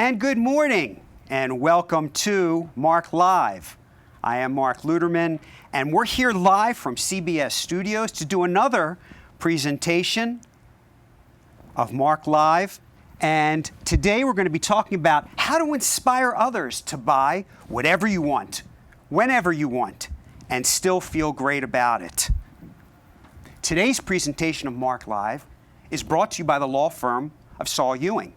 And good morning, and welcome to Mark Live. I am Mark Luterman, and we're here live from CBS Studios to do another presentation of Mark Live. And today we're going to be talking about how to inspire others to buy whatever you want, whenever you want, and still feel great about it. Today's presentation of Mark Live is brought to you by the law firm of Saul Ewing,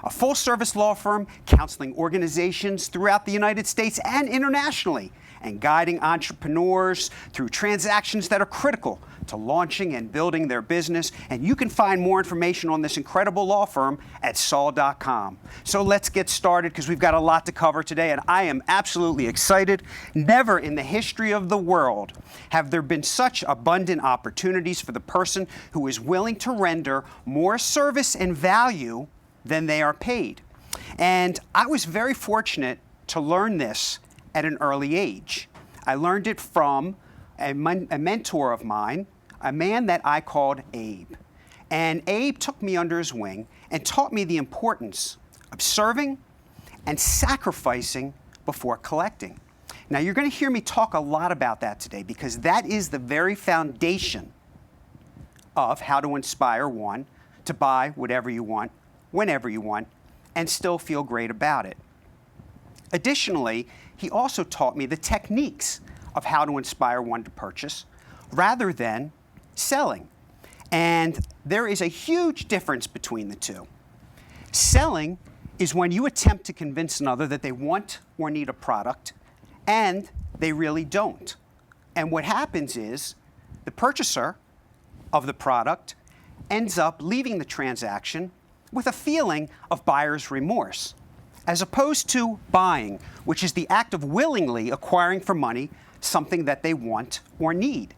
a full-service law firm counseling organizations throughout the United States and internationally, and guiding entrepreneurs through transactions that are critical to launching and building their business. And you can find more information on this incredible law firm at saul.com. So let's get started, because we've got a lot to cover today, and I am absolutely excited. Never in the history of the world have there been such abundant opportunities for the person who is willing to render more service and value than they are paid. And I was very fortunate to learn this at an early age. I learned it from a mentor of mine, a man that I called Abe. And Abe took me under his wing and taught me the importance of serving and sacrificing before collecting. Now, you're going to hear me talk a lot about that today, because that is the very foundation of how to inspire one to buy whatever you want, whenever you want, and still feel great about it. Additionally, he also taught me the techniques of how to inspire one to purchase rather than selling. And there is a huge difference between the two. Selling is when you attempt to convince another that they want or need a product, and they really don't. And what happens is the purchaser of the product ends up leaving the transaction with a feeling of buyer's remorse, as opposed to buying, which is the act of willingly acquiring for money something that they want or need.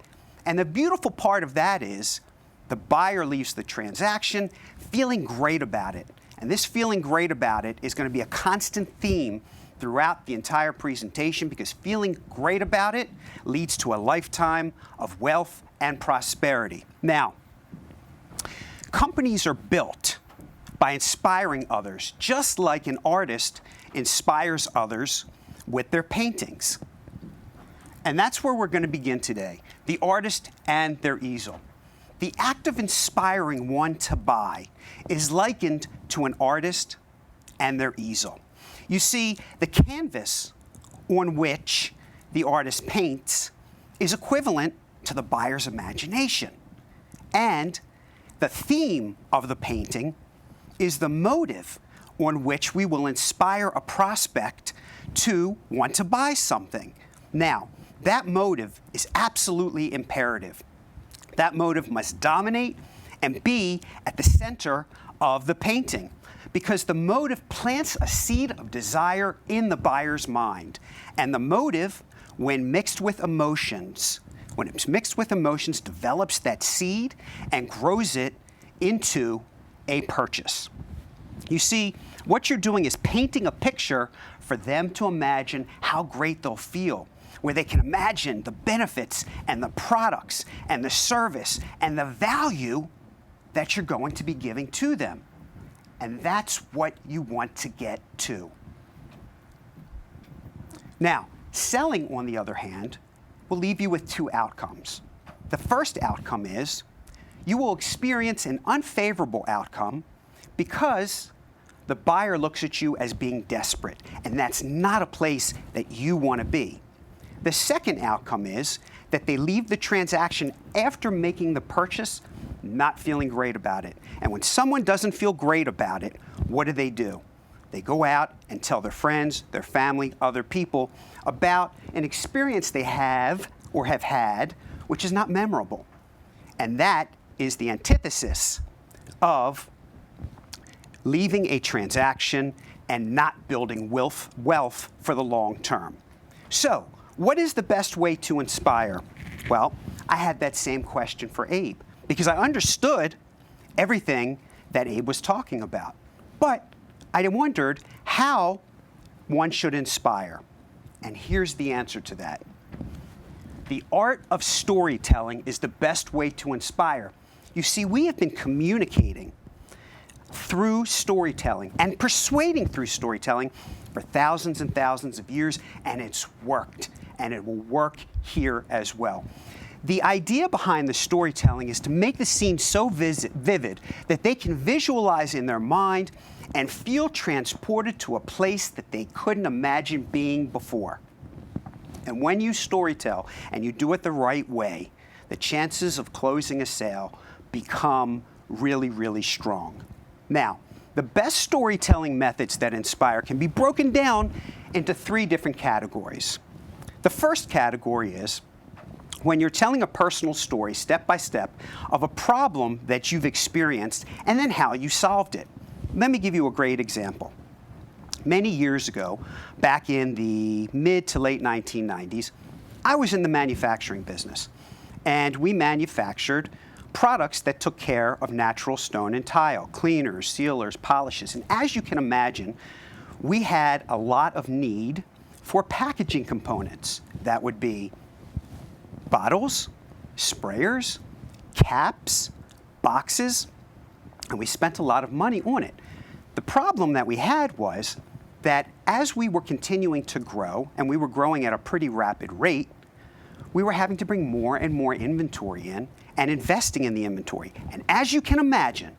And the beautiful part of that is the buyer leaves the transaction feeling great about it. And this feeling great about it is going to be a constant theme throughout the entire presentation, because feeling great about it leads to a lifetime of wealth and prosperity. Now, companies are built by inspiring others, just like an artist inspires others with their paintings. And that's where we're going to begin today, the artist and their easel. The act of inspiring one to buy is likened to an artist and their easel. You see, the canvas on which the artist paints is equivalent to the buyer's imagination. And the theme of the painting is the motive on which we will inspire a prospect to want to buy something. Now, that motive is absolutely imperative. That motive must dominate and be at the center of the painting, because the motive plants a seed of desire in the buyer's mind. And the motive, when mixed with emotions, develops that seed and grows it into a purchase. You see, what you're doing is painting a picture for them to imagine how great they'll feel, where they can imagine the benefits and the products and the service and the value that you're going to be giving to them. And that's what you want to get to. Now, selling, on the other hand, will leave you with two outcomes. The first outcome is you will experience an unfavorable outcome because the buyer looks at you as being desperate, and that's not a place that you want to be. The second outcome is that they leave the transaction after making the purchase not feeling great about it. And when someone doesn't feel great about it, what do? They go out and tell their friends, their family, other people about an experience they have or have had which is not memorable. And that is the antithesis of leaving a transaction and not building wealth for the long term. So, what is the best way to inspire? Well, I had that same question for Abe, because I understood everything that Abe was talking about. But I wondered how one should inspire. And here's the answer to that. The art of storytelling is the best way to inspire. You see, we have been communicating through storytelling and persuading through storytelling for thousands and thousands of years, and it's worked, and it will work here as well. The idea behind the storytelling is to make the scene so vivid that they can visualize in their mind and feel transported to a place that they couldn't imagine being before. And when you storytell and you do it the right way, the chances of closing a sale become really, really strong. Now, the best storytelling methods that inspire can be broken down into 3 different categories. The first category is when you're telling a personal story step by step of a problem that you've experienced and then how you solved it. Let me give you a great example. Many years ago, back in the mid to late 1990s, I was in the manufacturing business, and we manufactured products that took care of natural stone and tile, cleaners, sealers, polishes. And as you can imagine, we had a lot of need for packaging components. That would be bottles, sprayers, caps, boxes, and we spent a lot of money on it. The problem that we had was that as we were continuing to grow, and we were growing at a pretty rapid rate, we were having to bring more and more inventory in and investing in the inventory. And as you can imagine,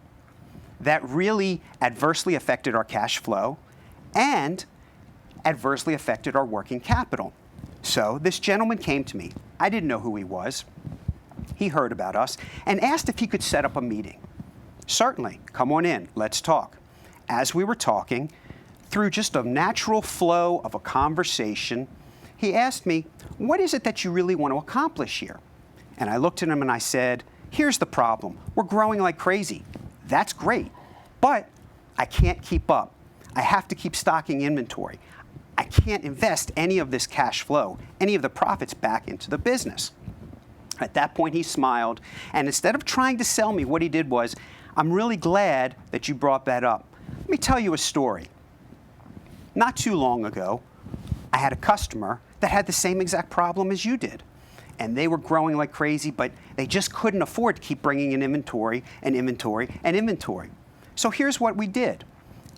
that really adversely affected our cash flow and adversely affected our working capital. So this gentleman came to me. I didn't know who he was. He heard about us and asked if he could set up a meeting. Certainly, come on in, let's talk. As we were talking, through just a natural flow of a conversation, he asked me, what is it that you really want to accomplish here? And I looked at him and I said, here's the problem. We're growing like crazy. That's great, but I can't keep up. I have to keep stocking inventory. I can't invest any of this cash flow, any of the profits back into the business. At that point, he smiled, and instead of trying to sell me, what he did was, I'm really glad that you brought that up. Let me tell you a story. Not too long ago, I had a customer that had the same exact problem as you did. And they were growing like crazy, but they just couldn't afford to keep bringing in inventory and inventory and inventory. So here's what we did.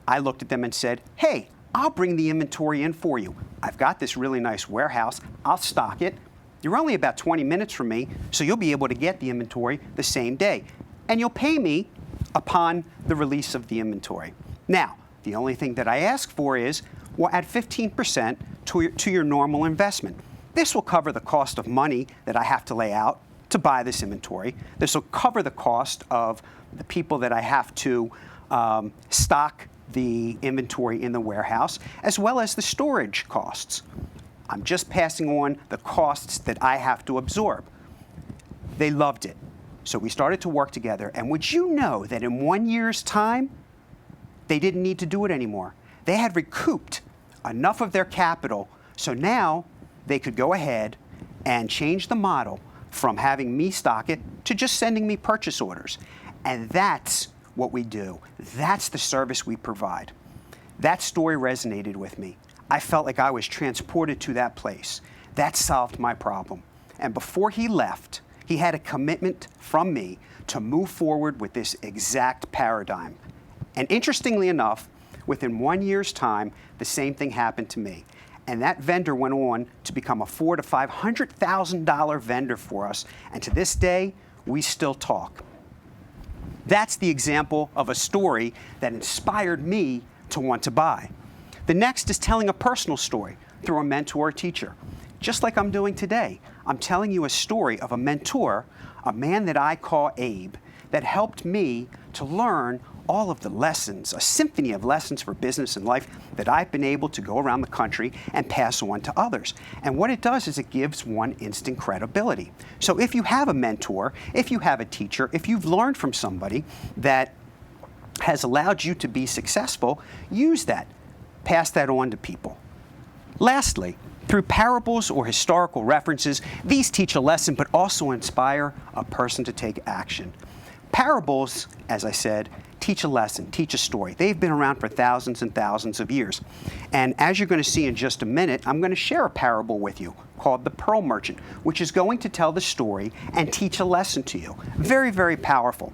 I looked at them and said, hey, I'll bring the inventory in for you. I've got this really nice warehouse. I'll stock it. You're only about 20 minutes from me, so you'll be able to get the inventory the same day. And you'll pay me upon the release of the inventory. Now, the only thing that I ask for is, we'll add 15% to your normal investment. This will cover the cost of money that I have to lay out to buy this inventory. This will cover the cost of the people that I have to stock the inventory in the warehouse, as well as the storage costs. I'm just passing on the costs that I have to absorb. They loved it. So we started to work together, and would you know that in 1 year's time, they didn't need to do it anymore. They had recouped enough of their capital, so now they could go ahead and change the model from having me stock it to just sending me purchase orders. And that's what we do. That's the service we provide. That story resonated with me. I felt like I was transported to that place. That solved my problem. And before he left, he had a commitment from me to move forward with this exact paradigm. And interestingly enough, within 1 year's time, the same thing happened to me. And that vendor went on to become a $400,000 to $500,000 vendor for us. And to this day, we still talk. That's the example of a story that inspired me to want to buy. The next is telling a personal story through a mentor or teacher. Just like I'm doing today, I'm telling you a story of a mentor, a man that I call Abe, that helped me to learn all of the lessons, a symphony of lessons for business and life that I've been able to go around the country and pass on to others. And what it does is it gives one instant credibility. So if you have a mentor, if you have a teacher, if you've learned from somebody that has allowed you to be successful, use that. Pass that on to people. Lastly, through parables or historical references, these teach a lesson but also inspire a person to take action. Parables, as I said, teach a lesson, teach a story. They've been around for thousands and thousands of years. And as you're going to see in just a minute, I'm going to share a parable with you called The Pearl Merchant, which is going to tell the story and teach a lesson to you. Very, very powerful.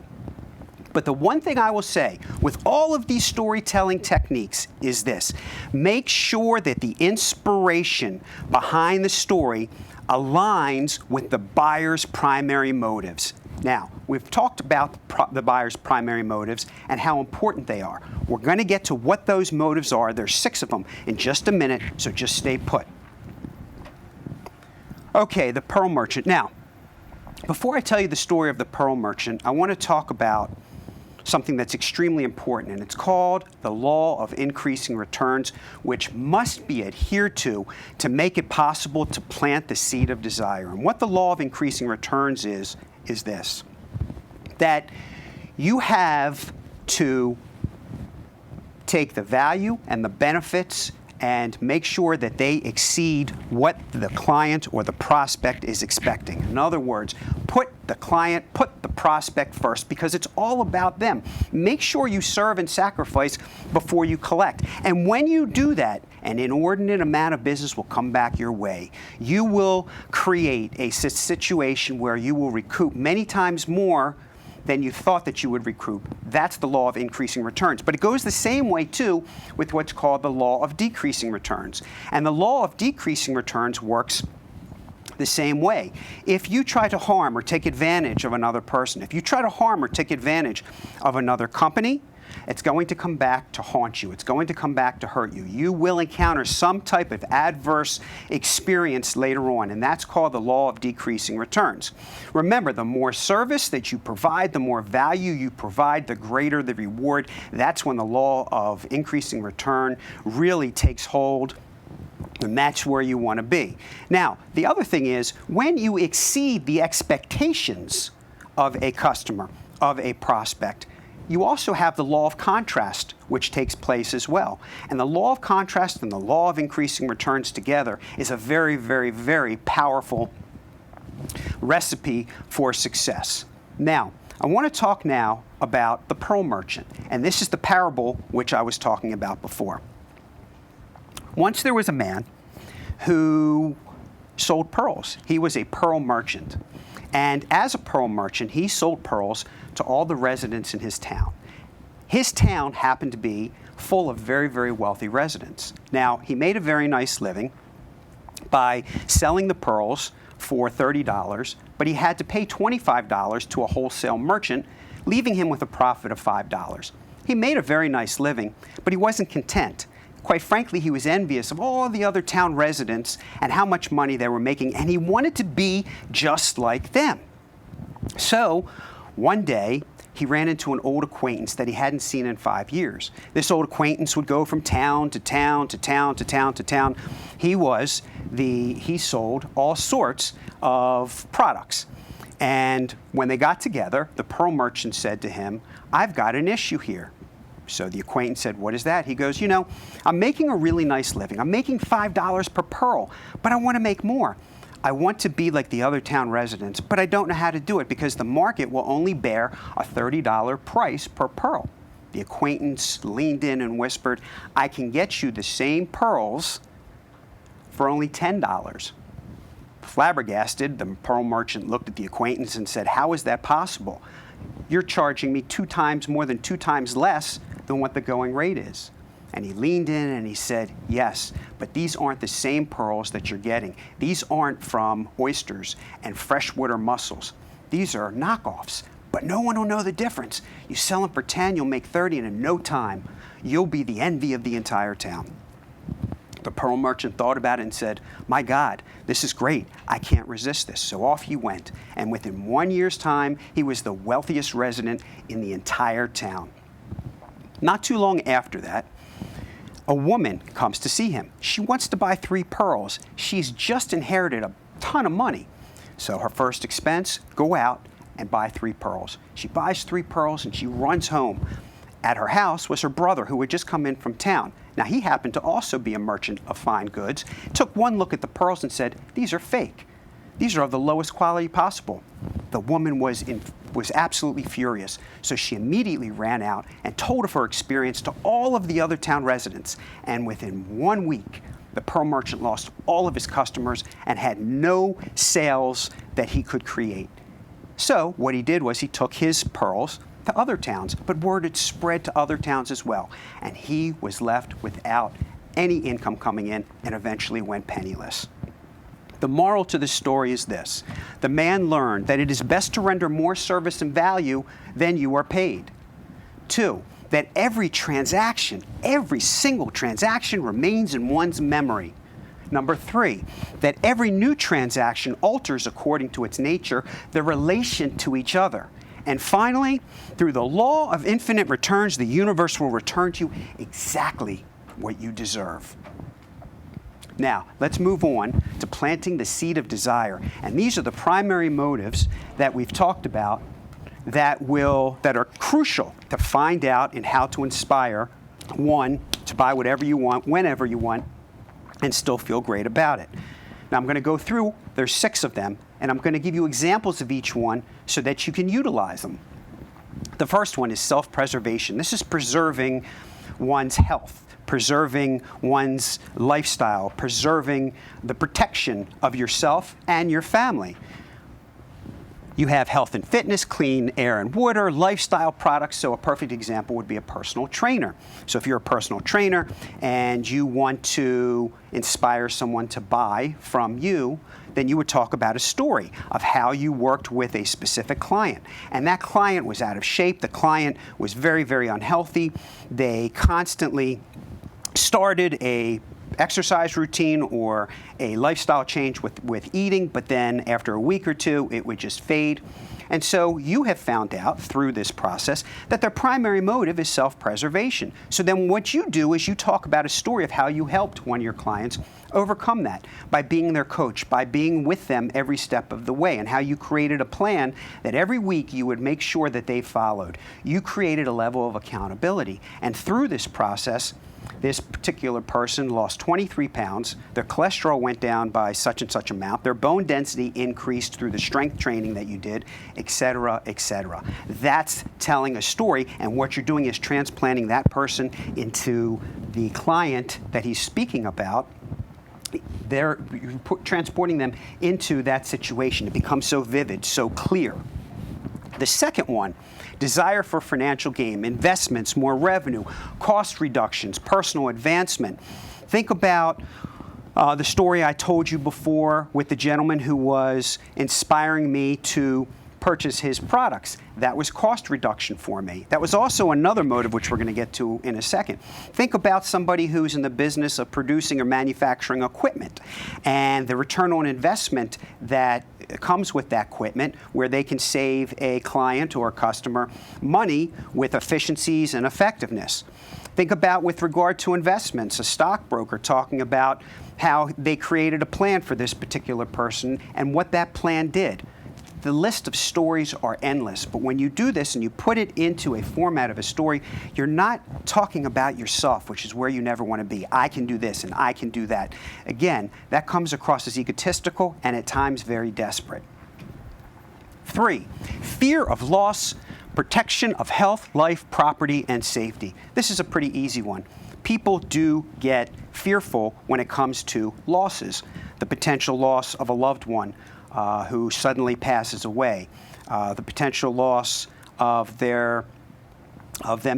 But the one thing I will say with all of these storytelling techniques is this: make sure that the inspiration behind the story aligns with the buyer's primary motives. Now, we've talked about the buyer's primary motives and how important they are. We're going to get to what those motives are. There's 6 of them in just a minute, so just stay put. Okay, the pearl merchant. Now, before I tell you the story of the pearl merchant, I want to talk about something that's extremely important, and it's called the law of increasing returns, which must be adhered to make it possible to plant the seed of desire. And what the law of increasing returns is this: that you have to take the value and the benefits and make sure that they exceed what the client or the prospect is expecting. In other words, put the client, put the prospect first, because it's all about them. Make sure you serve and sacrifice before you collect. And when you do that, an inordinate amount of business will come back your way. You will create a situation where you will recoup many times more than you thought that you would recoup. That's the law of increasing returns. But it goes the same way, too, with what's called the law of decreasing returns. And the law of decreasing returns works the same way. If you try to harm or take advantage of another person, if you try to harm or take advantage of another company, it's going to come back to haunt you. It's going to come back to hurt you. You will encounter some type of adverse experience later on, and that's called the law of decreasing returns. Remember, the more service that you provide, the more value you provide, the greater the reward. That's when the law of increasing return really takes hold, and that's where you want to be. Now, the other thing is, when you exceed the expectations of a customer, of a prospect, you also have the law of contrast, which takes place as well. And the law of contrast and the law of increasing returns together is a very, very, very powerful recipe for success. Now, I want to talk now about the pearl merchant. And this is the parable which I was talking about before. Once there was a man who sold pearls. He was a pearl merchant. And as a pearl merchant, he sold pearls to all the residents in his town. His town happened to be full of very, very wealthy residents. Now, he made a very nice living by selling the pearls for $30, but he had to pay $25 to a wholesale merchant, leaving him with a profit of $5. He made a very nice living, but he wasn't content. Quite frankly, he was envious of all the other town residents and how much money they were making, and he wanted to be just like them. So, one day, he ran into an old acquaintance that he hadn't seen in 5 years. This old acquaintance would go from town to town to town to town to town. He sold all sorts of products. And when they got together, the pearl merchant said to him, "I've got an issue here." So the acquaintance said, "What is that?" He goes, "I'm making a really nice living. I'm making $5 per pearl, but I want to make more. I want to be like the other town residents, but I don't know how to do it because the market will only bear a $30 price per pearl." The acquaintance leaned in and whispered, "I can get you the same pearls for only $10. Flabbergasted, the pearl merchant looked at the acquaintance and said, "How is that possible? You're charging me more than 2 times less than what the going rate is." And he leaned in and he said, "Yes, but these aren't the same pearls that you're getting. These aren't from oysters and freshwater mussels. These are knockoffs, but no one will know the difference. You sell them for 10, you'll make 30, and in no time, you'll be the envy of the entire town." The pearl merchant thought about it and said, "My God, this is great. I can't resist this." So off he went, and within 1 year's time, he was the wealthiest resident in the entire town. Not too long after that, a woman comes to see him. She wants to buy 3 pearls. She's just inherited a ton of money. So her first expense, go out and buy 3 pearls. She buys 3 pearls and she runs home. At her house was her brother, who had just come in from town. Now, he happened to also be a merchant of fine goods, took one look at the pearls and said, "These are fake. These are of the lowest quality possible." The woman was absolutely furious, so she immediately ran out and told of her experience to all of the other town residents. And within 1 week, the pearl merchant lost all of his customers and had no sales that he could create. So what he did was he took his pearls, to other towns, but word had spread to other towns as well. And he was left without any income coming in and eventually went penniless. The moral to this story is this: the man learned that it is best to render more service and value than you are paid. 2, that every single transaction remains in one's memory. Number 3, that every new transaction alters, according to its nature, the relation to each other. And finally, through the law of infinite returns, the universe will return to you exactly what you deserve. Now, let's move on to planting the seed of desire. And these are the primary motives that we've talked about that are crucial to find out and how to inspire one to buy whatever you want, whenever you want, and still feel great about it. Now, I'm going to go through, there's 6 of them, and I'm going to give you examples of each one so that you can utilize them. The first one is self-preservation. This is preserving one's health, preserving one's lifestyle, preserving the protection of yourself and your family. You have health and fitness, clean air and water, lifestyle products. So a perfect example would be a personal trainer. So if you're a personal trainer and you want to inspire someone to buy from you, then you would talk about a story of how you worked with a specific client. And that client was out of shape. The client was very, very unhealthy. They constantly started a exercise routine or a lifestyle change with eating, but then after a week or two, it would just fade. And so you have found out through this process that their primary motive is self-preservation. So then what you do is you talk about a story of how you helped one of your clients overcome that by being their coach, by being with them every step of the way, and how you created a plan that every week you would make sure that they followed. You created a level of accountability. And through this process, this particular person lost 23 pounds, their cholesterol went down by such and such amount, their bone density increased through the strength training that you did, etc., etc. That's telling a story, and what you're doing is transplanting that person into the client that he's speaking about. You're transporting them into that situation. It becomes so vivid, so clear. The second one, desire for financial gain, investments, more revenue, cost reductions, personal advancement. Think about the story I told you before with the gentleman who was inspiring me to purchase his products. That was cost reduction for me. That was also another motive, which we're going to get to in a second. Think about somebody who's in the business of producing or manufacturing equipment, and the return on investment that comes with that equipment, where they can save a client or a customer money with efficiencies and effectiveness. Think about, with regard to investments, a stockbroker talking about how they created a plan for this particular person and what that plan did. The list of stories are endless, but when you do this and you put it into a format of a story, you're not talking about yourself, which is where you never want to be. I can do this and I can do that. Again, that comes across as egotistical and at times very desperate. 3, fear of loss, protection of health, life, property, and safety. This is a pretty easy one. People do get fearful when it comes to losses, the potential loss of a loved one who suddenly passes away, the potential loss of them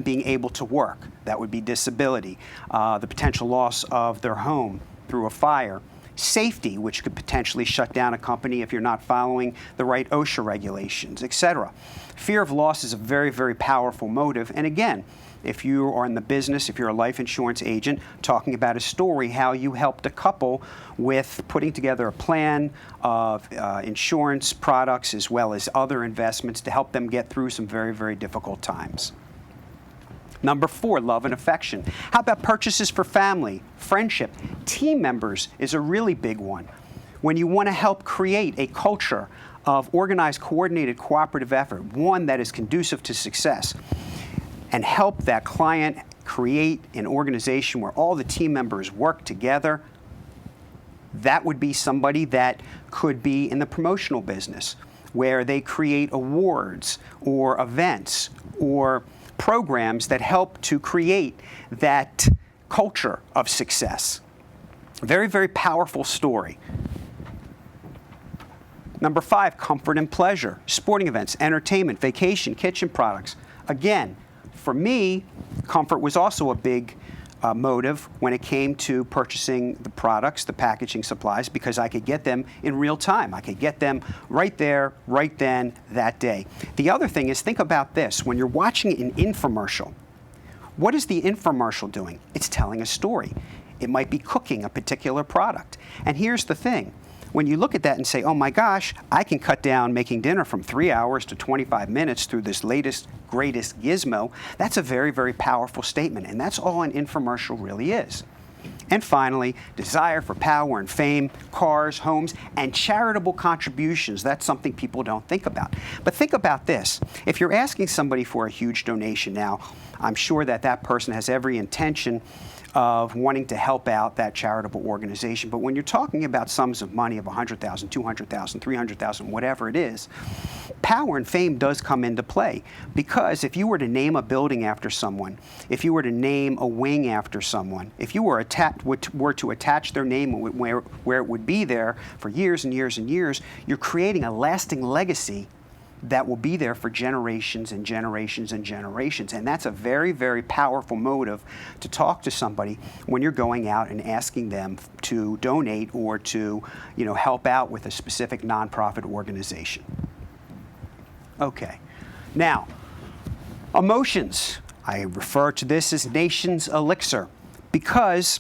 being able to work, that would be disability, the potential loss of their home through a fire, safety, which could potentially shut down a company if you're not following the right OSHA regulations, etc. Fear of loss is a very, very powerful motive, and again, if you are in the business, if you're a life insurance agent, talking about a story, how you helped a couple with putting together a plan of insurance products as well as other investments to help them get through some very, very difficult times. Number 4, love and affection. How about purchases for family, friendship? Team members is a really big one. When you want to help create a culture of organized, coordinated, cooperative effort, one that is conducive to success, and help that client create an organization where all the team members work together, that would be somebody that could be in the promotional business, where they create awards or events or programs that help to create that culture of success. Very, very powerful story. Number 5, comfort and pleasure, sporting events, entertainment, vacation, kitchen products. Again, for me, comfort was also a big motive when it came to purchasing the products, the packaging supplies, because I could get them in real time. I could get them right there, right then, that day. The other thing is, think about this. When you're watching an infomercial, what is the infomercial doing? It's telling a story. It might be cooking a particular product. And here's the thing. When you look at that and say, oh my gosh, I can cut down making dinner from 3 hours to 25 minutes through this latest, greatest gizmo, that's a very, very powerful statement. And that's all an infomercial really is. And finally, desire for power and fame, cars, homes, and charitable contributions. That's something people don't think about. But think about this. If you're asking somebody for a huge donation now, I'm sure that that person has every intention of wanting to help out that charitable organization. But when you're talking about sums of money of $100,000, $200,000, $300,000, whatever it is, power and fame does come into play. Because if you were to name a building after someone, if you were to name a wing after someone, if you were to attach their name where it would be there for years and years and years, you're creating a lasting legacy that will be there for generations and generations and generations. And that's a very, very powerful motive to talk to somebody when you're going out and asking them to donate or to, help out with a specific nonprofit organization. Okay. Now, emotions. I refer to this as nation's elixir because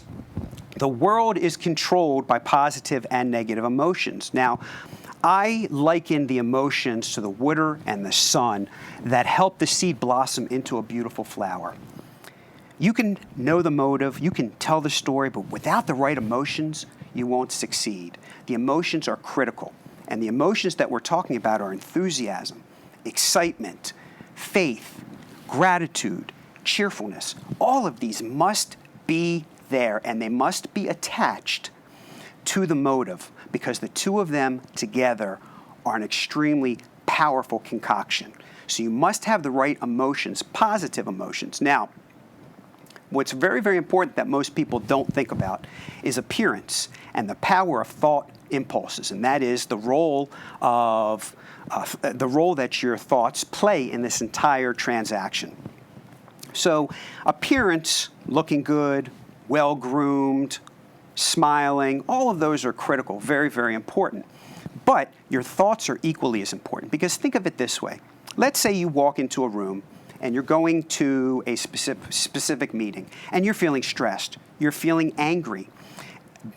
the world is controlled by positive and negative emotions. Now, I liken the emotions to the water and the sun that help the seed blossom into a beautiful flower. You can know the motive, you can tell the story, but without the right emotions, you won't succeed. The emotions are critical, and the emotions that we're talking about are enthusiasm, excitement, faith, gratitude, cheerfulness. All of these must be there, and they must be attached to the motive, because the two of them together are an extremely powerful concoction. So you must have the right emotions, positive emotions. Now, what's very, very important that most people don't think about is appearance and the power of thought impulses, and that is the role that your thoughts play in this entire transaction. So appearance, looking good, well-groomed, smiling, all of those are critical, very, very important. But your thoughts are equally as important, because think of it this way. Let's say you walk into a room and you're going to a specific meeting and you're feeling stressed, you're feeling angry.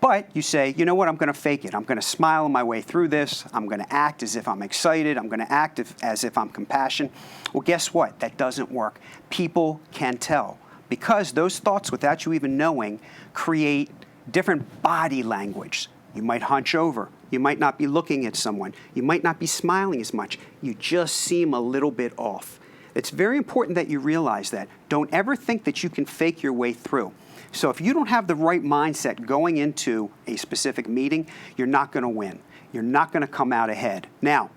But you say, you know what, I'm going to fake it. I'm going to smile my way through this. I'm going to act as if I'm excited. I'm going to act as if I'm compassionate. Well, guess what? That doesn't work. People can tell, because those thoughts, without you even knowing, create different body language. You might hunch over. You might not be looking at someone. You might not be smiling as much. You just seem a little bit off. It's very important that you realize that. Don't ever think that you can fake your way through. So if you don't have the right mindset going into a specific meeting, you're not going to win. You're not going to come out ahead. Now,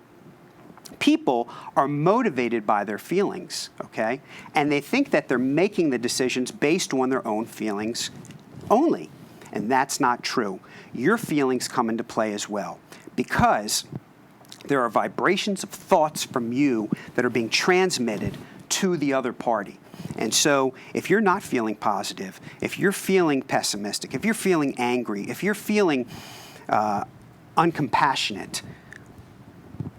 people are motivated by their feelings, okay? And they think that they're making the decisions based on their own feelings only. And that's not true. Your feelings come into play as well, because there are vibrations of thoughts from you that are being transmitted to the other party. And so if you're not feeling positive, if you're feeling pessimistic, if you're feeling angry, if you're feeling uncompassionate,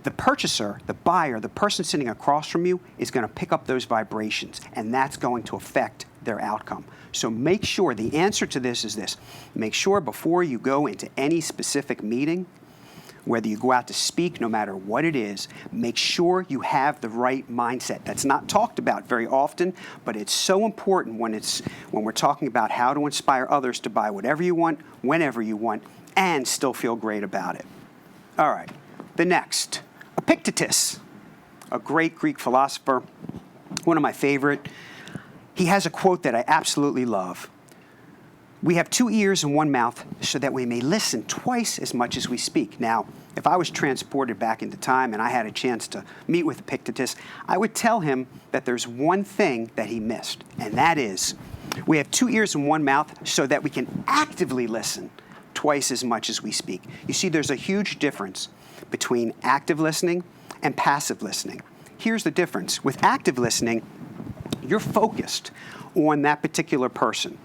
the purchaser, the buyer, the person sitting across from you is going to pick up those vibrations, and that's going to affect their outcome. So make sure, the answer to this is this: make sure before you go into any specific meeting, whether you go out to speak, no matter what it is, make sure you have the right mindset. That's not talked about very often, but it's so important when we're talking about how to inspire others to buy whatever you want, whenever you want, and still feel great about it. All right, the next, Epictetus, a great Greek philosopher, one of my favorite. He has a quote that I absolutely love. We have 2 ears and 1 mouth so that we may listen twice as much as we speak. Now, if I was transported back into time and I had a chance to meet with Epictetus, I would tell him that there's one thing that he missed, and that is we have 2 ears and 1 mouth so that we can actively listen twice as much as we speak. You see, there's a huge difference between active listening and passive listening. Here's the difference. With active listening, You're focused on that particular person.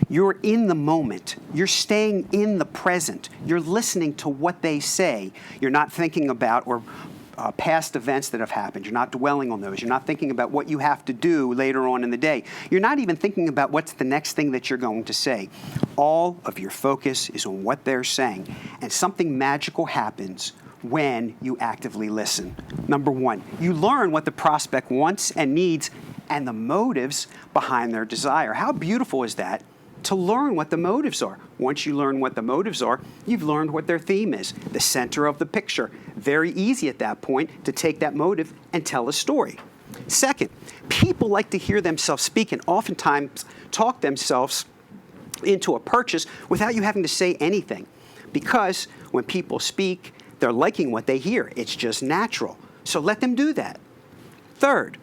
You're in the moment. You're staying in the present. You're listening to what they say. You're not thinking about or past events that have happened. You're not dwelling on those. You're not thinking about what you have to do later on in the day. You're not even thinking about what's the next thing that you're going to say. All of your focus is on what they're saying. And something magical happens when you actively listen. Number one, you learn what the prospect wants and needs and the motives behind their desire. How beautiful is that? To learn what the motives are. Once you learn what the motives are, you've learned what their theme is, the center of the picture. Very easy at that point to take that motive and tell a story. Second, people like to hear themselves speak and oftentimes talk themselves into a purchase without you having to say anything. Because when people speak, they're liking what they hear. It's just natural. So let them do that. Third,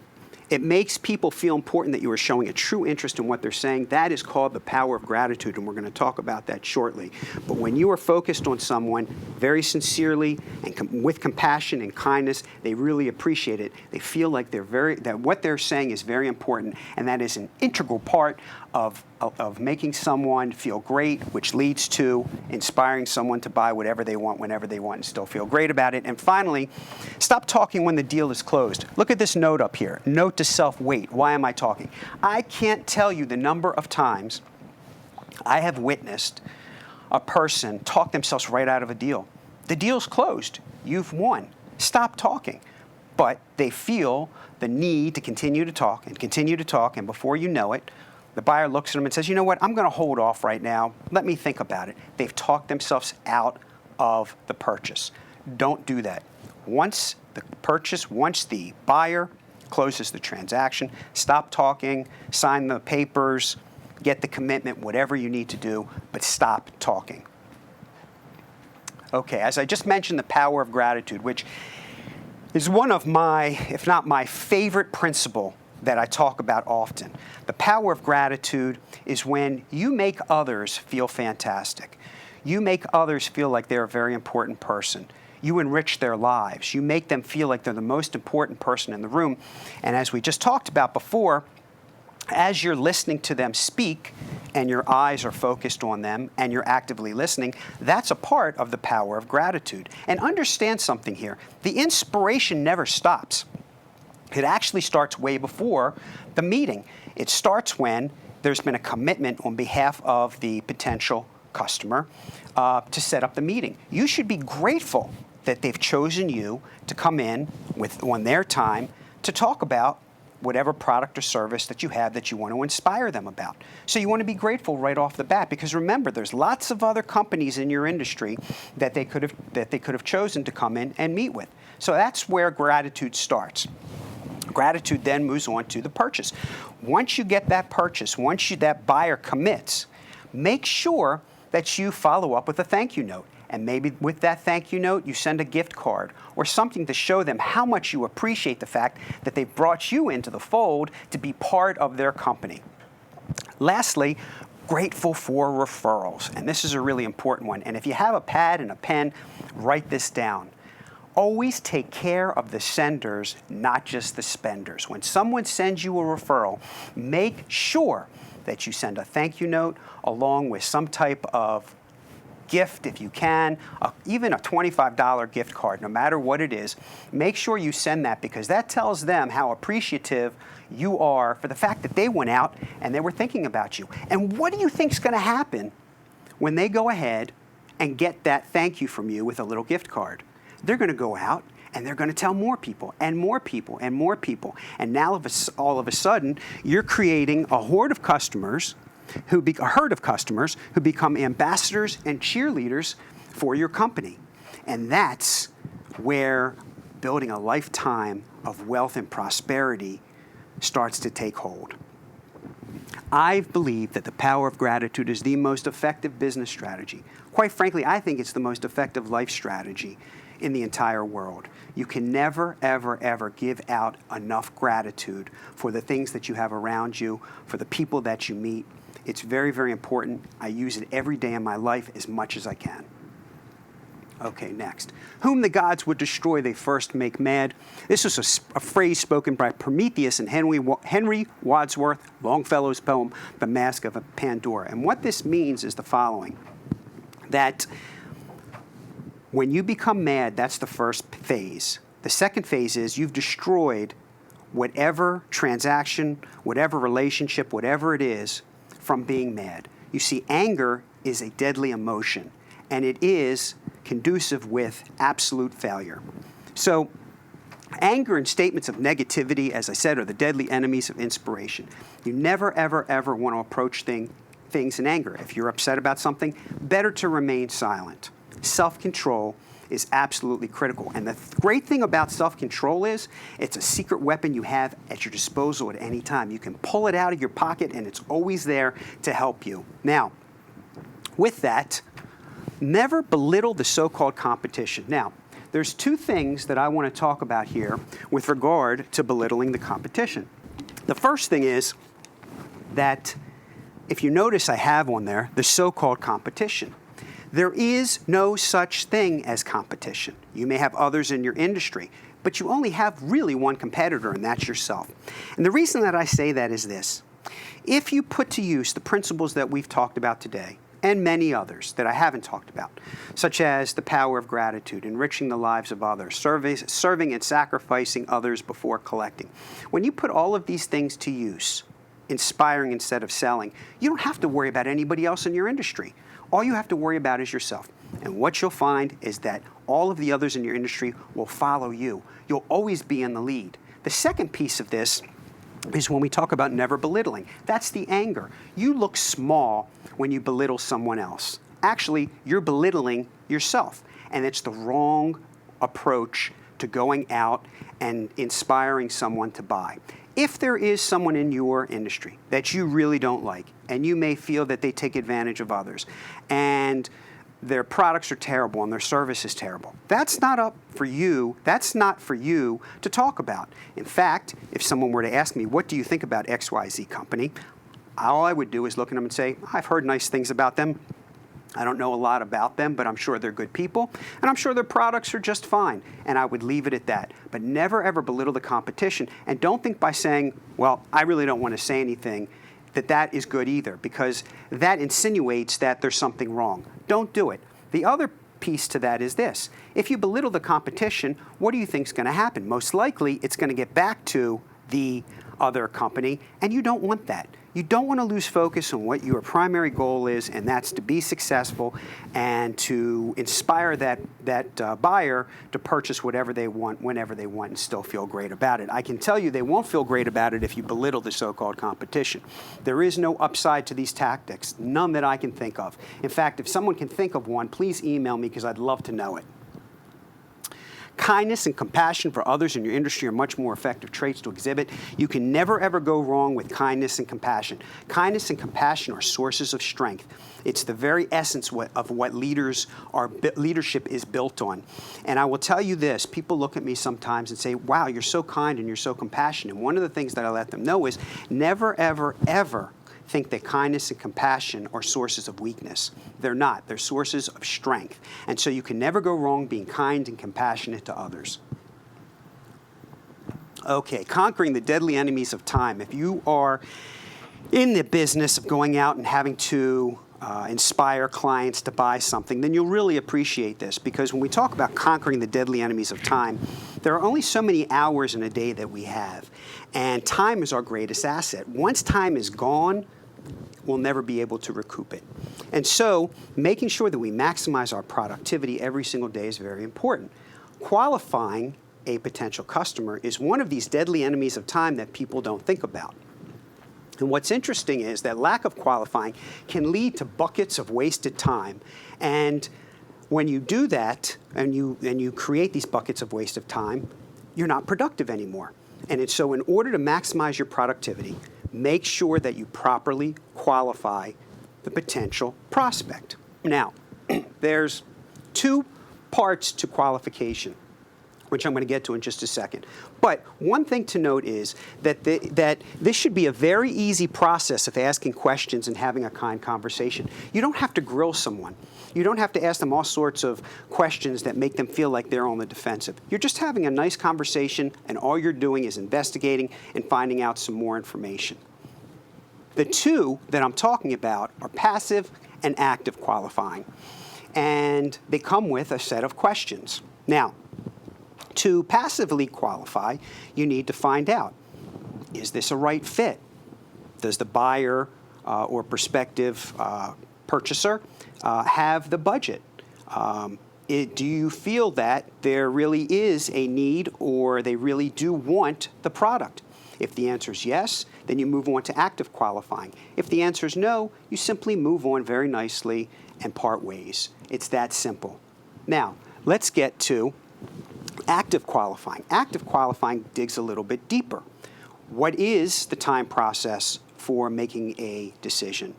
it makes people feel important that you are showing a true interest in what they're saying. That is called the power of gratitude, and we're going to talk about that shortly. But when you are focused on someone very sincerely and with compassion and kindness, they really appreciate it. They feel like that what they're saying is very important, and that is an integral part of making someone feel great, which leads to inspiring someone to buy whatever they want, whenever they want, and still feel great about it. And finally, stop talking when the deal is closed. Look at this note up here. Note to self, wait. Why am I talking? I can't tell you the number of times I have witnessed a person talk themselves right out of a deal. The deal's closed. You've won. Stop talking. But they feel the need to continue to talk, and before you know it, the buyer looks at them and says, you know what, I'm going to hold off right now. Let me think about it. They've talked themselves out of the purchase. Don't do that. Once the buyer closes the transaction, stop talking, sign the papers, get the commitment, whatever you need to do, but stop talking. Okay, as I just mentioned, the power of gratitude, which is one of my, if not my favorite principle that I talk about often. The power of gratitude is when you make others feel fantastic. You make others feel like they're a very important person. You enrich their lives. You make them feel like they're the most important person in the room. And as we just talked about before, as you're listening to them speak and your eyes are focused on them and you're actively listening, that's a part of the power of gratitude. And understand something here. The inspiration never stops. It actually starts way before the meeting. It starts when there's been a commitment on behalf of the potential customer to set up the meeting. You should be grateful that they've chosen you to come in on their time to talk about whatever product or service that you have that you want to inspire them about. So you want to be grateful right off the bat, because remember, there's lots of other companies in your industry that they could have chosen to come in and meet with. So that's where gratitude starts. Gratitude then moves on to the purchase. Once you get that purchase, that buyer commits, make sure that you follow up with a thank you note. And maybe with that thank you note, you send a gift card or something to show them how much you appreciate the fact that they brought you into the fold to be part of their company. Lastly, grateful for referrals. And this is a really important one. And if you have a pad and a pen, write this down. Always take care of the senders, not just the spenders. When someone sends you a referral, make sure that you send a thank you note along with some type of gift if you can, even a $25 gift card, no matter what it is. Make sure you send that, because that tells them how appreciative you are for the fact that they went out and they were thinking about you. And what do you think is going to happen when they go ahead and get that thank you from you with a little gift card? They're going to go out and they're going to tell more people and more people and more people. And now all of a sudden, you're creating a herd of customers who become ambassadors and cheerleaders for your company. And that's where building a lifetime of wealth and prosperity starts to take hold. I believe that the power of gratitude is the most effective business strategy. Quite frankly, I think it's the most effective life strategy in the entire world. You can never, ever, ever give out enough gratitude for the things that you have around you, for the people that you meet. It's very, very important. I use it every day in my life as much as I can. Okay, next. Whom the gods would destroy, they first make mad. This was a phrase spoken by Prometheus in Henry Wadsworth Longfellow's poem, The Mask of Pandora. And what this means is the following, that when you become mad, that's the first phase. The second phase is you've destroyed whatever transaction, whatever relationship, whatever it is, from being mad. You see, anger is a deadly emotion, and it is conducive with absolute failure. So, anger and statements of negativity, as I said, are the deadly enemies of inspiration. You never, ever, ever want to approach things in anger. If you're upset about something, better to remain silent. Self-control is absolutely critical. And the great thing about self-control is it's a secret weapon you have at your disposal at any time. You can pull it out of your pocket, and it's always there to help you. Now, with that, never belittle the so-called competition. Now, there's two things that I want to talk about here with regard to belittling the competition. The first thing is that, if you notice I have on there, the so-called competition. There is no such thing as competition. You may have others in your industry, but you only have really one competitor, and that's yourself. And the reason that I say that is this. If you put to use the principles that we've talked about today, and many others that I haven't talked about, such as the power of gratitude, enriching the lives of others, serving and sacrificing others before collecting. When you put all of these things to use, inspiring instead of selling, you don't have to worry about anybody else in your industry. All you have to worry about is yourself. And what you'll find is that all of the others in your industry will follow you. You'll always be in the lead. The second piece of this is when we talk about never belittling. That's the anger. You look small when you belittle someone else. Actually, you're belittling yourself. And it's the wrong approach to going out and inspiring someone to buy. If there is someone in your industry that you really don't like, and you may feel that they take advantage of others, and their products are terrible and their service is terrible, that's not up for you. That's not for you to talk about. In fact, if someone were to ask me, what do you think about XYZ company? All I would do is look at them and say, I've heard nice things about them. I don't know a lot about them, but I'm sure they're good people, and I'm sure their products are just fine, and I would leave it at that. But never, ever belittle the competition, and don't think by saying, well, I really don't want to say anything, that is good either, because that insinuates that there's something wrong. Don't do it. The other piece to that is this. If you belittle the competition, what do you think is going to happen? Most likely, it's going to get back to the other company, and you don't want that. You don't want to lose focus on what your primary goal is, and that's to be successful and to inspire that buyer to purchase whatever they want, whenever they want, and still feel great about it. I can tell you they won't feel great about it if you belittle the so-called competition. There is no upside to these tactics, none that I can think of. In fact, if someone can think of one, please email me because I'd love to know it. Kindness and compassion for others in your industry are much more effective traits to exhibit. You can never, ever go wrong with kindness and compassion. Kindness and compassion are sources of strength. It's the very essence of what leadership is built on. And I will tell you this, people look at me sometimes and say, wow, you're so kind and you're so compassionate. And one of the things that I let them know is never, ever, ever think that kindness and compassion are sources of weakness. They're not. They're sources of strength. And so you can never go wrong being kind and compassionate to others. Okay, conquering the deadly enemies of time. If you are in the business of going out and having to inspire clients to buy something, then you'll really appreciate this, because when we talk about conquering the deadly enemies of time, there are only so many hours in a day that we have, and time is our greatest asset. Once time is gone, we'll never be able to recoup it. And so making sure that we maximize our productivity every single day is very important. Qualifying a potential customer is one of these deadly enemies of time that people don't think about. And what's interesting is that lack of qualifying can lead to buckets of wasted time. And when you do that, and you create these buckets of wasted time, you're not productive anymore. And so in order to maximize your productivity, make sure that you properly qualify the potential prospect. Now, there's two parts to qualification. which I'm going to get to in just a second. But one thing to note is that this should be a very easy process of asking questions and having a kind conversation. You don't have to grill someone. You don't have to ask them all sorts of questions that make them feel like they're on the defensive. You're just having a nice conversation, and all you're doing is investigating and finding out some more information. The two that I'm talking about are passive and active qualifying, and they come with a set of questions. Now, to passively qualify, you need to find out, is this a right fit? Does the buyer or prospective purchaser have the budget? Do you feel that there really is a need or they really do want the product? If the answer is yes, then you move on to active qualifying. If the answer is no, you simply move on very nicely and part ways. It's that simple. Now, let's get to active qualifying. Active qualifying digs a little bit deeper. What is the time process for making a decision?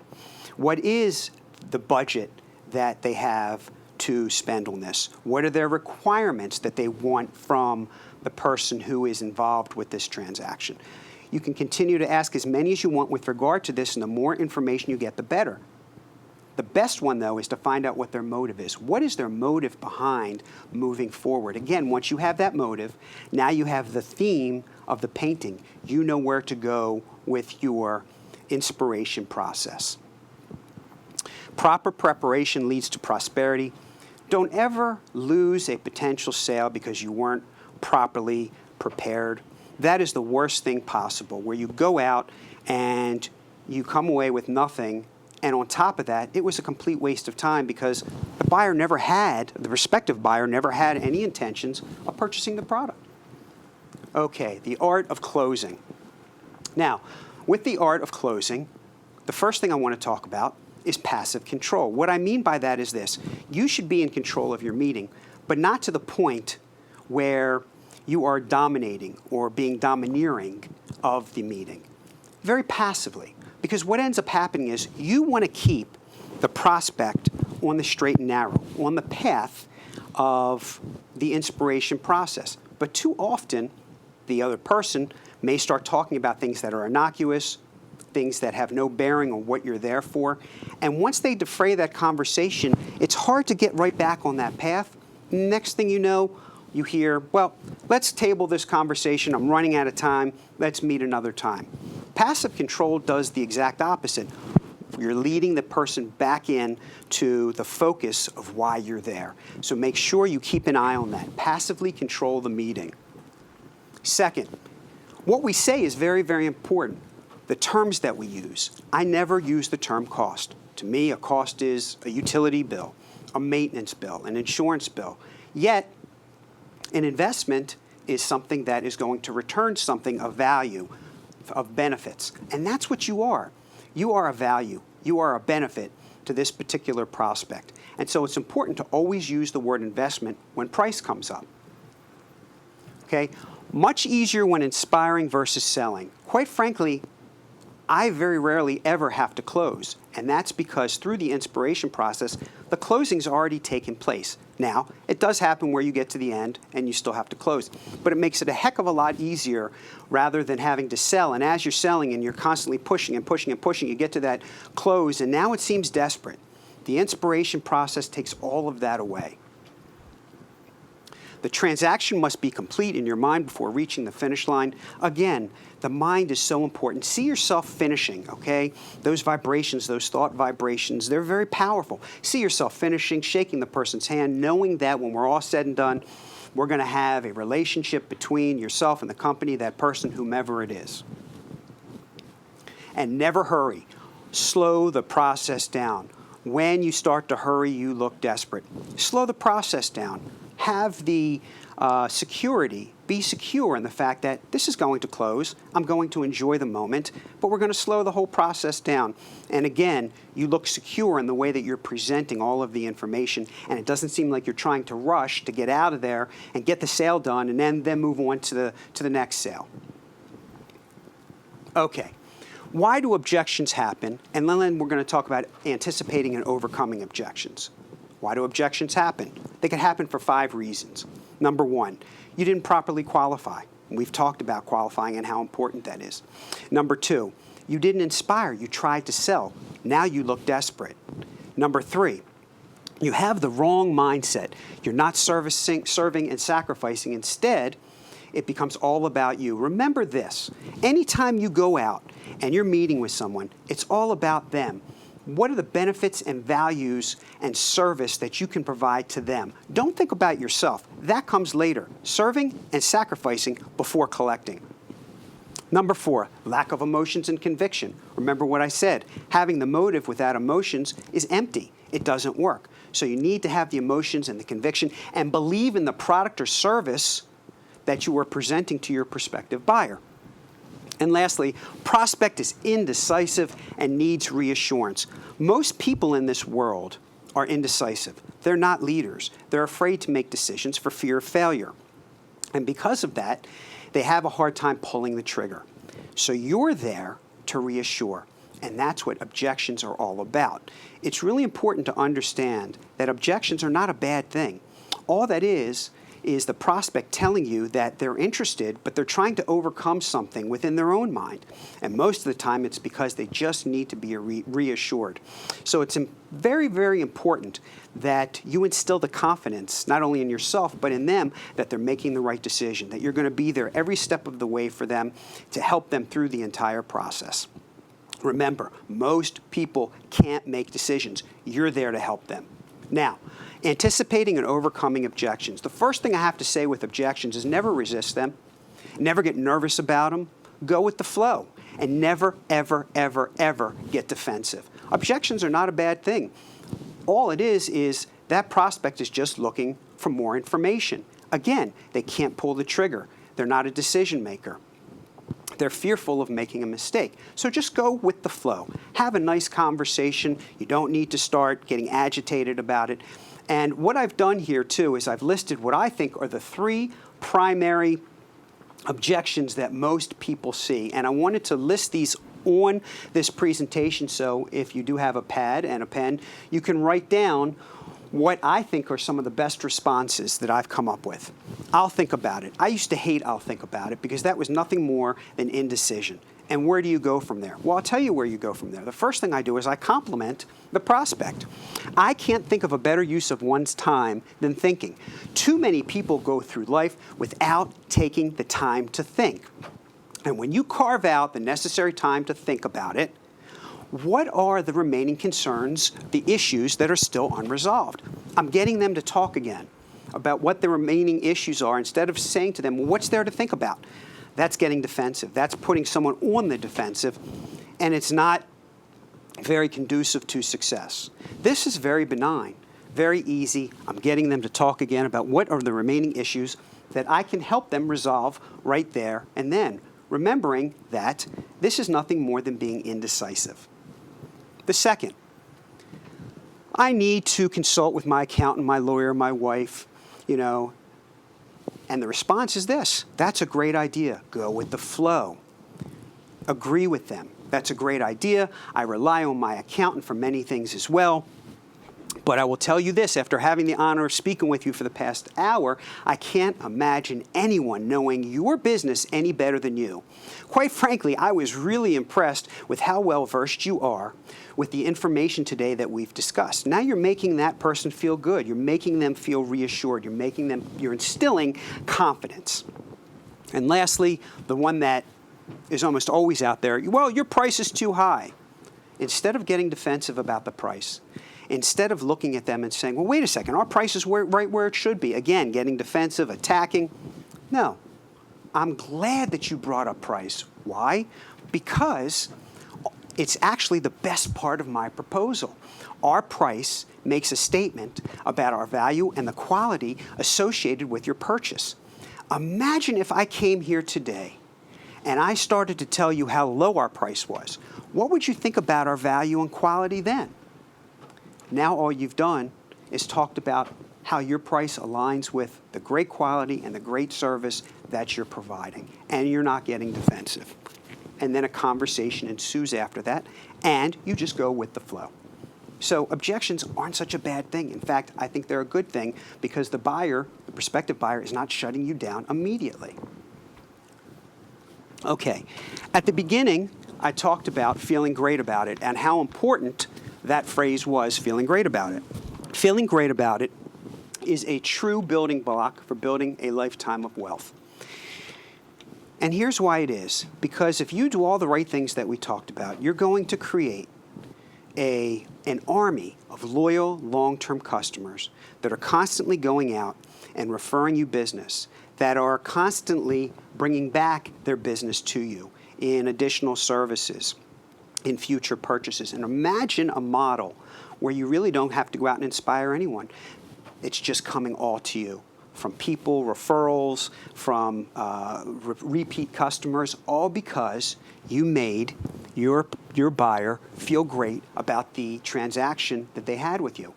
What is the budget that they have to spend on this? What are their requirements that they want from the person who is involved with this transaction? You can continue to ask as many as you want with regard to this, and the more information you get, the better. The best one, though, is to find out what their motive is. What is their motive behind moving forward? Again, once you have that motive, now you have the theme of the painting. You know where to go with your inspiration process. Proper preparation leads to prosperity. Don't ever lose a potential sale because you weren't properly prepared. That is the worst thing possible, where you go out and you come away with nothing. And on top of that, it was a complete waste of time because the respective buyer never had any intentions of purchasing the product. Okay, the art of closing. Now, with the art of closing, the first thing I want to talk about is passive control. What I mean by that is this. You should be in control of your meeting, but not to the point where you are dominating or being domineering of the meeting. Very passively. Because what ends up happening is you want to keep the prospect on the straight and narrow, on the path of the inspiration process. But too often, the other person may start talking about things that are innocuous, things that have no bearing on what you're there for. And once they defray that conversation, it's hard to get right back on that path. Next thing you know, you hear, well, let's table this conversation. I'm running out of time. Let's meet another time. Passive control does the exact opposite. You're leading the person back in to the focus of why you're there. So make sure you keep an eye on that. Passively control the meeting. Second, what we say is very, very important. The terms that we use. I never use the term cost. To me, a cost is a utility bill, a maintenance bill, an insurance bill. Yet, an investment is something that is going to return something of value, of benefits. And that's what you are. You are a value. You are a benefit to this particular prospect. And so it's important to always use the word investment when price comes up. Okay? Much easier when inspiring versus selling. Quite frankly, I very rarely ever have to close. And that's because through the inspiration process, the closing's already taken place. Now, it does happen where you get to the end and you still have to close. But it makes it a heck of a lot easier rather than having to sell. And as you're selling and you're constantly pushing and pushing and pushing, you get to that close and now it seems desperate. The inspiration process takes all of that away. The transaction must be complete in your mind before reaching the finish line. Again, the mind is so important. See yourself finishing, okay? Those vibrations, those thought vibrations, they're very powerful. See yourself finishing, shaking the person's hand, knowing that when we're all said and done, we're going to have a relationship between yourself and the company, that person, whomever it is. And never hurry. Slow the process down. When you start to hurry, you look desperate. Slow the process down. Have the security, be secure in the fact that this is going to close, I'm going to enjoy the moment, but we're going to slow the whole process down. And again, you look secure in the way that you're presenting all of the information, and it doesn't seem like you're trying to rush to get out of there and get the sale done and then move on to the next sale. Okay. Why do objections happen? And then we're going to talk about anticipating and overcoming objections. Why do objections happen? They can happen for 5 reasons. Number one, you didn't properly qualify. We've talked about qualifying and how important that is. Number two, you didn't inspire. You tried to sell. Now you look desperate. Number three, you have the wrong mindset. You're not serving and sacrificing. Instead, it becomes all about you. Remember this. Anytime you go out and you're meeting with someone, it's all about them. What are the benefits and values and service that you can provide to them? Don't think about yourself. That comes later. Serving and sacrificing before collecting. Number four, lack of emotions and conviction. Remember what I said. Having the motive without emotions is empty. It doesn't work. So you need to have the emotions and the conviction and believe in the product or service that you are presenting to your prospective buyer. And lastly, prospect is indecisive and needs reassurance. Most people in this world are indecisive. They're not leaders. They're afraid to make decisions for fear of failure. And because of that, they have a hard time pulling the trigger. So you're there to reassure. And that's what objections are all about. It's really important to understand that objections are not a bad thing. All that is the prospect telling you that they're interested, but they're trying to overcome something within their own mind. And most of the time, it's because they just need to be reassured. So it's very, very important that you instill the confidence, not only in yourself, but in them, that they're making the right decision, that you're going to be there every step of the way for them to help them through the entire process. Remember, most people can't make decisions. You're there to help them. Now, anticipating and overcoming objections. The first thing I have to say with objections is never resist them. Never get nervous about them. Go with the flow. And never, ever, ever, ever get defensive. Objections are not a bad thing. All it is that prospect is just looking for more information. Again, they can't pull the trigger. They're not a decision maker. They're fearful of making a mistake. So just go with the flow. Have a nice conversation. You don't need to start getting agitated about it. And what I've done here, too, is I've listed what I think are the three primary objections that most people see. And I wanted to list these on this presentation, so if you do have a pad and a pen, you can write down what I think are some of the best responses that I've come up with. I'll think about it. I used to hate I'll think about it because that was nothing more than indecision. And where do you go from there? Well, I'll tell you where you go from there. The first thing I do is I compliment the prospect. I can't think of a better use of one's time than thinking. Too many people go through life without taking the time to think. And when you carve out the necessary time to think about it, what are the remaining concerns, the issues that are still unresolved? I'm getting them to talk again about what the remaining issues are instead of saying to them, well, what's there to think about? That's getting defensive. That's putting someone on the defensive, and it's not very conducive to success. This is very benign, very easy. I'm getting them to talk again about what are the remaining issues that I can help them resolve right there and then, remembering that this is nothing more than being indecisive. The second, I need to consult with my accountant, my lawyer, my wife, and the response is this. That's a great idea. Go with the flow. Agree with them. That's a great idea. I rely on my accountant for many things as well. But I will tell you this, after having the honor of speaking with you for the past hour, I can't imagine anyone knowing your business any better than you. Quite frankly, I was really impressed with how well versed you are with the information today that we've discussed. Now you're making that person feel good. You're making them feel reassured. You're instilling confidence. And lastly, the one that is almost always out there, well, your price is too high. Instead of getting defensive about the price, instead of looking at them and saying, well, wait a second, our price is right where it should be. Again, getting defensive, attacking. No, I'm glad that you brought up price. Why? Because it's actually the best part of my proposal. Our price makes a statement about our value and the quality associated with your purchase. Imagine if I came here today and I started to tell you how low our price was. What would you think about our value and quality then? Now all you've done is talked about how your price aligns with the great quality and the great service that you're providing, and you're not getting defensive. And then a conversation ensues after that, and you just go with the flow. So objections aren't such a bad thing. In fact, I think they're a good thing because the buyer, the prospective buyer, is not shutting you down immediately. Okay, at the beginning, I talked about feeling great about it and how important that phrase was, feeling great about it. Feeling great about it is a true building block for building a lifetime of wealth. And here's why it is. Because if you do all the right things that we talked about, you're going to create an army of loyal, long-term customers that are constantly going out and referring you business, that are constantly bringing back their business to you in additional services, in future purchases. And imagine a model where you really don't have to go out and inspire anyone. It's just coming all to you from people, referrals, from repeat customers, all because you made your buyer feel great about the transaction that they had with you.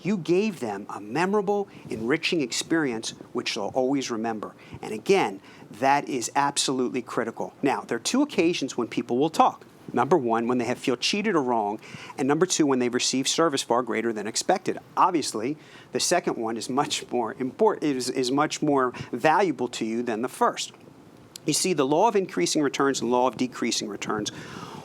You gave them a memorable, enriching experience which they'll always remember. And again, that is absolutely critical. Now, there are two occasions when people will talk. Number one, when they feel cheated or wrong, and number two, when they've received service far greater than expected. Obviously, the second one is much more important, is much more valuable to you than the first. You see, the law of increasing returns and law of decreasing returns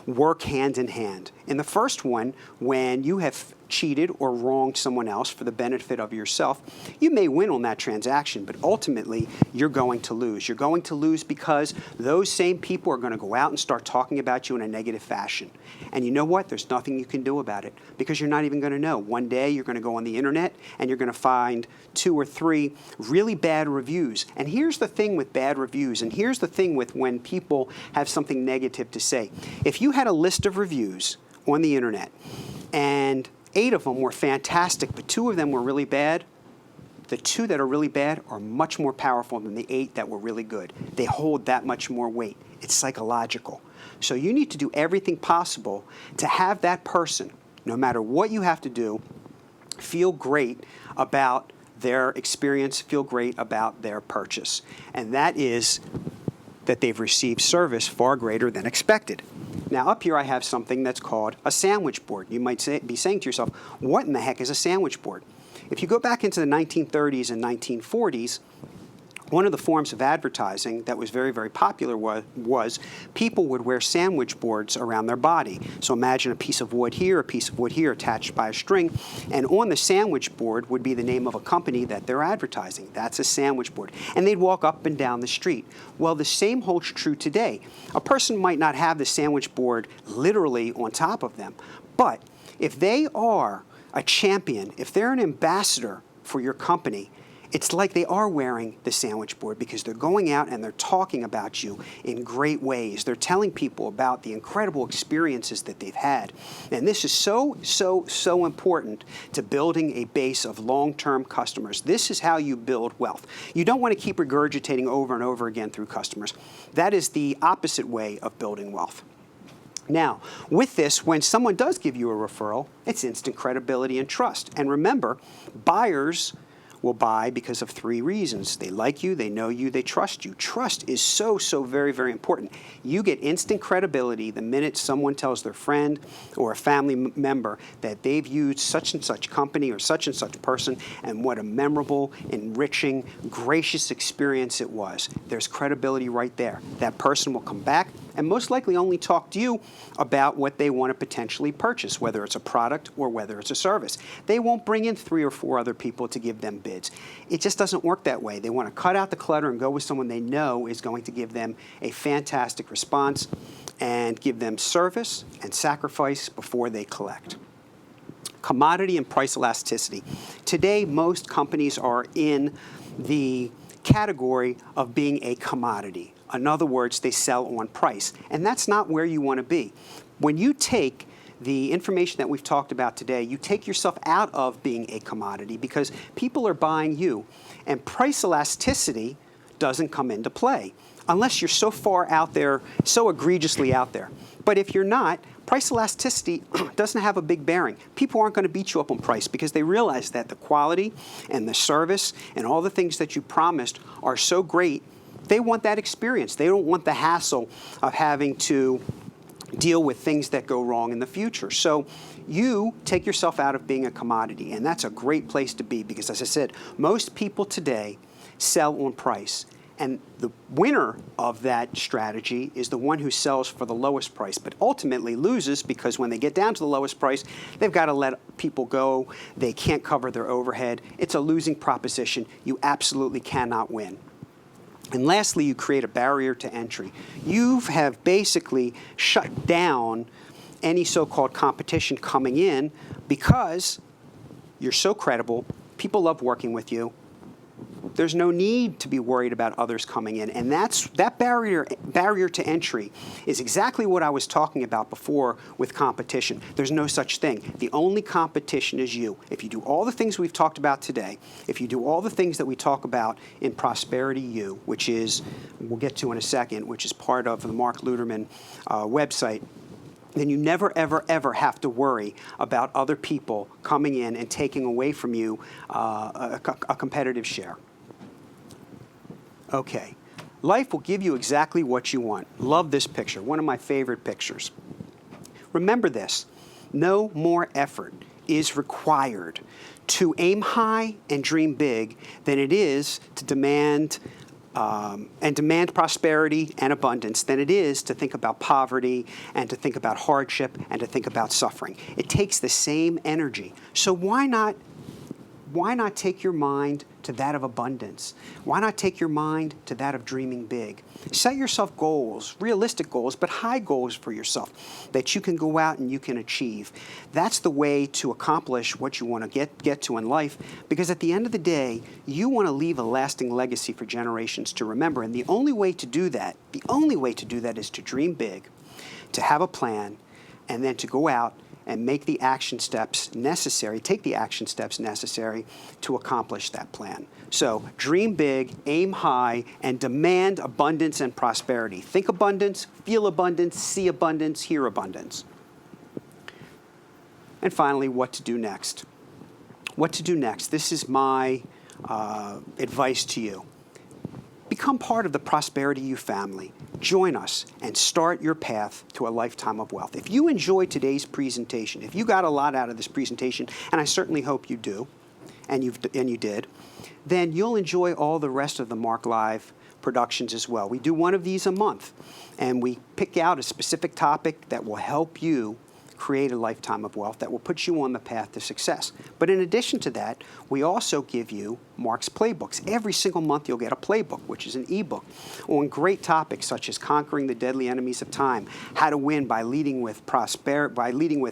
work hand in hand. In the first one, when you have cheated or wronged someone else for the benefit of yourself, you may win on that transaction, but ultimately you're going to lose. You're going to lose because those same people are going to go out and start talking about you in a negative fashion. And you know what? There's nothing you can do about it because you're not even going to know. One day you're going to go on the internet and you're going to find 2 or 3 really bad reviews. And here's the thing with bad reviews, and here's the thing with when people have something negative to say. If you had a list of reviews on the internet and 8 of them were fantastic, but 2 of them were really bad, the 2 that are really bad are much more powerful than the 8 that were really good. They hold that much more weight. It's psychological. So you need to do everything possible to have that person, no matter what you have to do, feel great about their experience, feel great about their purchase. And that is that they've received service far greater than expected. Now, up here I have something that's called a sandwich board. You might be saying to yourself, what in the heck is a sandwich board? If you go back into the 1930s and 1940s, one of the forms of advertising that was very, very popular was people would wear sandwich boards around their body. So imagine a piece of wood here attached by a string, and on the sandwich board would be the name of a company that they're advertising. That's a sandwich board. And they'd walk up and down the street. Well, the same holds true today. A person might not have the sandwich board literally on top of them, but if they are a champion, if they're an ambassador for your company, it's like they are wearing the sandwich board because they're going out and they're talking about you in great ways. They're telling people about the incredible experiences that they've had. And this is so, so, so important to building a base of long-term customers. This is how you build wealth. You don't want to keep regurgitating over and over again through customers. That is the opposite way of building wealth. Now, with this, when someone does give you a referral, it's instant credibility and trust. And remember, buyers will buy because of 3 reasons. They like you, they know you, they trust you. Trust is so, so very, very important. You get instant credibility the minute someone tells their friend or a family member that they've used such and such company or such and such person and what a memorable, enriching, gracious experience it was. There's credibility right there. That person will come back and most likely only talk to you about what they want to potentially purchase, whether it's a product or whether it's a service. They won't bring in 3 or 4 other people to give them bids. It just doesn't work that way. They want to cut out the clutter and go with someone they know is going to give them a fantastic response and give them service and sacrifice before they collect. Commodity and price elasticity. Today, most companies are in the category of being a commodity. In other words, they sell on price. And that's not where you want to be. When you take the information that we've talked about today, you take yourself out of being a commodity because people are buying you. And price elasticity doesn't come into play unless you're so far out there, so egregiously out there. But if you're not, price elasticity doesn't have a big bearing. People aren't going to beat you up on price because they realize that the quality and the service and all the things that you promised are so great. They want that experience. They don't want the hassle of having to deal with things that go wrong in the future. So you take yourself out of being a commodity, and that's a great place to be because, as I said, most people today sell on price. And the winner of that strategy is the one who sells for the lowest price, but ultimately loses because when they get down to the lowest price, they've got to let people go. They can't cover their overhead. It's a losing proposition. You absolutely cannot win. And lastly, you create a barrier to entry. You have basically shut down any so-called competition coming in because you're so credible. People love working with you. There's no need to be worried about others coming in. And that barrier to entry is exactly what I was talking about before with competition. There's no such thing. The only competition is you. If you do all the things we've talked about today, if you do all the things that we talk about in Prosperity U, which is, we'll get to in a second, which is part of the Mark Luterman website, then you never, ever, ever have to worry about other people coming in and taking away from you a competitive share. Okay. Life will give you exactly what you want. Love this picture, one of my favorite pictures. Remember this, no more effort is required to aim high and dream big than it is to demand prosperity and abundance than it is to think about poverty and to think about hardship and to think about suffering. It takes the same energy. So why not take your mind to that of abundance? Why not take your mind to that of dreaming big? Set yourself goals, realistic goals, but high goals for yourself that you can go out and you can achieve. That's the way to accomplish what you want to get to in life, because at the end of the day, you want to leave a lasting legacy for generations to remember. And the only way to do that is to dream big, to have a plan, and then to go out and take the action steps necessary to accomplish that plan. So dream big, aim high, and demand abundance and prosperity. Think abundance, feel abundance, see abundance, hear abundance. And finally, what to do next. What to do next. This is my advice to you. Become part of the Prosperity U family. Join us and start your path to a lifetime of wealth. If you enjoyed today's presentation, if you got a lot out of this presentation, and I certainly hope you do, and you did, then you'll enjoy all the rest of the Mark Live productions as well. We do one of these a month, and we pick out a specific topic that will help you create a lifetime of wealth, that will put you on the path to success. But in addition to that, we also give you Mark's playbooks. Every single month you'll get a playbook, which is an ebook, on great topics such as conquering the deadly enemies of time, how to win by leading with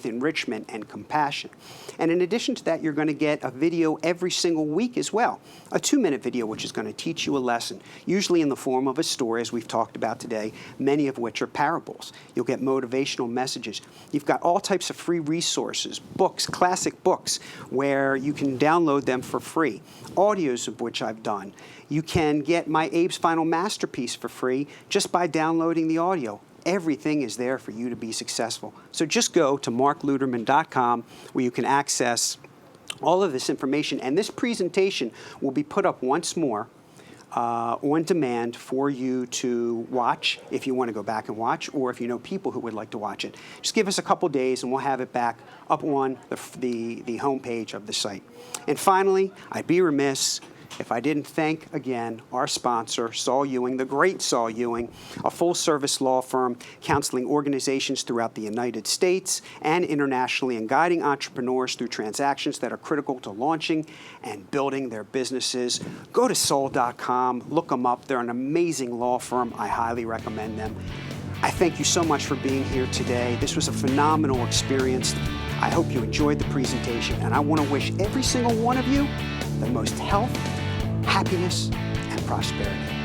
enrichment and compassion. And in addition to that, you're going to get a video every single week as well, a 2-minute video which is going to teach you a lesson, usually in the form of a story, as we've talked about today, many of which are parables. You'll get motivational messages. You've got all types of free resources, books, classic books, where you can download them for free, audios of which I've done. You can get my Abe's Final Masterpiece for free just by downloading the audio. Everything is there for you to be successful. So just go to markluterman.com where you can access all of this information, and this presentation will be put up once more on demand for you to watch if you want to go back and watch, or if you know people who would like to watch it. Just give us a couple days and we'll have it back up on the homepage of the site. And finally, I'd be remiss if I didn't thank again our sponsor, Saul Ewing, the great Saul Ewing, a full-service law firm counseling organizations throughout the United States and internationally and guiding entrepreneurs through transactions that are critical to launching and building their businesses. Go to Saul.com, look them up. They're an amazing law firm. I highly recommend them. I thank you so much for being here today. This was a phenomenal experience. I hope you enjoyed the presentation, and I want to wish every single one of you the most health, happiness, and prosperity.